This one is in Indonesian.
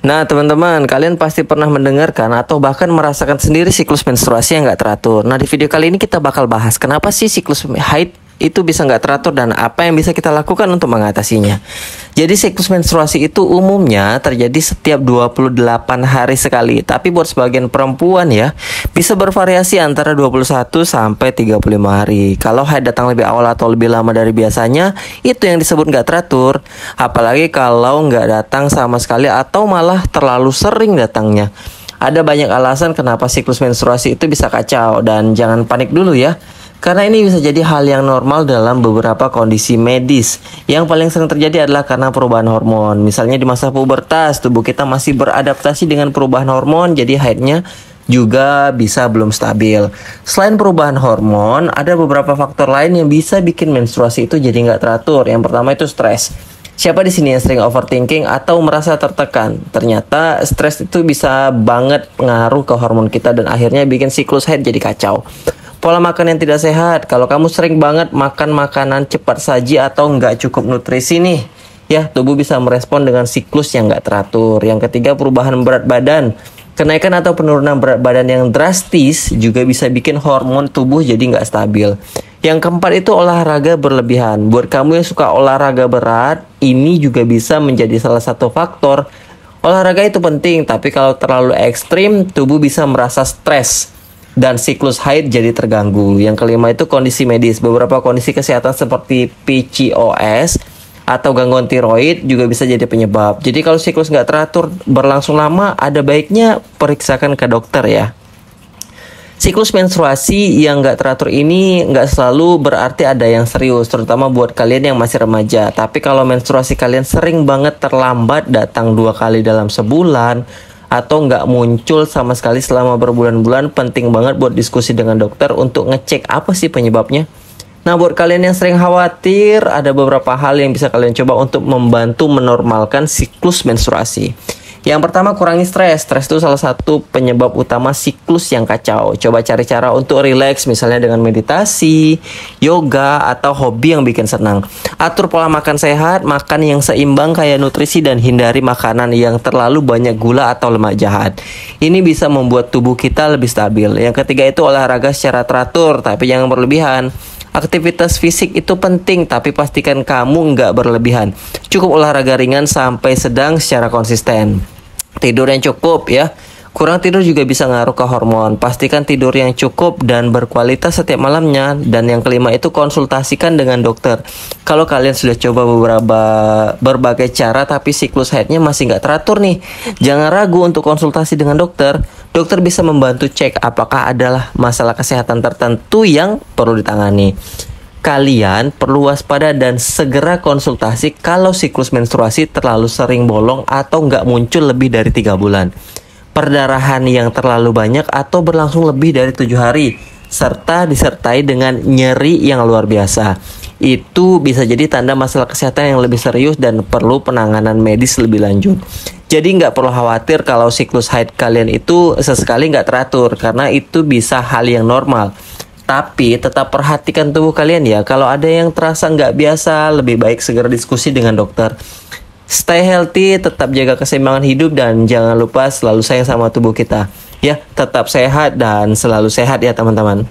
Nah, teman-teman, kalian pasti pernah mendengarkan atau bahkan merasakan sendiri siklus menstruasi yang nggak teratur. Nah, di video kali ini kita bakal bahas kenapa sih siklus haid itu bisa nggak teratur dan apa yang bisa kita lakukan untuk mengatasinya. Jadi siklus menstruasi itu umumnya terjadi setiap 28 hari sekali. Tapi buat sebagian perempuan ya, bisa bervariasi antara 21 sampai 35 hari. Kalau haid datang lebih awal atau lebih lama dari biasanya, itu yang disebut nggak teratur. Apalagi kalau nggak datang sama sekali atau malah terlalu sering datangnya. Ada banyak alasan kenapa siklus menstruasi itu bisa kacau dan jangan panik dulu ya. Karena ini bisa jadi hal yang normal dalam beberapa kondisi medis. Yang paling sering terjadi adalah karena perubahan hormon. Misalnya di masa pubertas, tubuh kita masih beradaptasi dengan perubahan hormon, jadi haidnya juga bisa belum stabil. Selain perubahan hormon, ada beberapa faktor lain yang bisa bikin menstruasi itu jadi nggak teratur. Yang pertama itu stres. Siapa di sini yang sering overthinking atau merasa tertekan? Ternyata stres itu bisa banget pengaruh ke hormon kita dan akhirnya bikin siklus haid jadi kacau. Pola makan yang tidak sehat. Kalau kamu sering banget makan makanan cepat saji atau nggak cukup nutrisi nih, ya tubuh bisa merespon dengan siklus yang nggak teratur. Yang ketiga, perubahan berat badan. Kenaikan atau penurunan berat badan yang drastis juga bisa bikin hormon tubuh jadi nggak stabil. Yang keempat itu olahraga berlebihan. Buat kamu yang suka olahraga berat, ini juga bisa menjadi salah satu faktor. Olahraga itu penting, tapi kalau terlalu ekstrim, tubuh bisa merasa stres dan siklus haid jadi terganggu. Yang kelima itu kondisi medis. Beberapa kondisi kesehatan seperti PCOS atau gangguan tiroid juga bisa jadi penyebab. Jadi kalau siklus nggak teratur berlangsung lama, ada baiknya periksakan ke dokter ya. Siklus menstruasi yang nggak teratur ini nggak selalu berarti ada yang serius, terutama buat kalian yang masih remaja. Tapi kalau menstruasi kalian sering banget terlambat, datang 2 kali dalam sebulan, atau nggak muncul sama sekali selama berbulan-bulan, penting banget buat diskusi dengan dokter untuk ngecek apa sih penyebabnya. Nah, buat kalian yang sering khawatir, ada beberapa hal yang bisa kalian coba untuk membantu menormalkan siklus menstruasi. Yang pertama, kurangi stres. Stres itu salah satu penyebab utama siklus yang kacau. Coba cari cara untuk rileks, misalnya dengan meditasi, yoga, atau hobi yang bikin senang. Atur pola makan sehat, makan yang seimbang kayak nutrisi, dan hindari makanan yang terlalu banyak gula atau lemak jahat. Ini bisa membuat tubuh kita lebih stabil. Yang ketiga itu olahraga secara teratur, tapi jangan berlebihan. Aktivitas fisik itu penting, tapi pastikan kamu nggak berlebihan. Cukup olahraga ringan sampai sedang secara konsisten. Tidur yang cukup ya. Kurang tidur juga bisa ngaruh ke hormon. Pastikan tidur yang cukup dan berkualitas setiap malamnya. Dan yang kelima itu konsultasikan dengan dokter. Kalau kalian sudah coba berbagai cara tapi siklus haidnya masih nggak teratur nih, jangan ragu untuk konsultasi dengan dokter. Dokter bisa membantu cek apakah adalah masalah kesehatan tertentu yang perlu ditangani. Kalian perlu waspada dan segera konsultasi kalau siklus menstruasi terlalu sering bolong atau nggak muncul lebih dari 3 bulan. Perdarahan yang terlalu banyak atau berlangsung lebih dari 7 hari, serta disertai dengan nyeri yang luar biasa. Itu bisa jadi tanda masalah kesehatan yang lebih serius dan perlu penanganan medis lebih lanjut. Jadi nggak perlu khawatir kalau siklus haid kalian itu sesekali nggak teratur, karena itu bisa hal yang normal. Tapi tetap perhatikan tubuh kalian ya. Kalau ada yang terasa nggak biasa, lebih baik segera diskusi dengan dokter. Stay healthy, tetap jaga keseimbangan hidup, dan jangan lupa selalu sayang sama tubuh kita. Ya, tetap sehat dan selalu sehat ya teman-teman.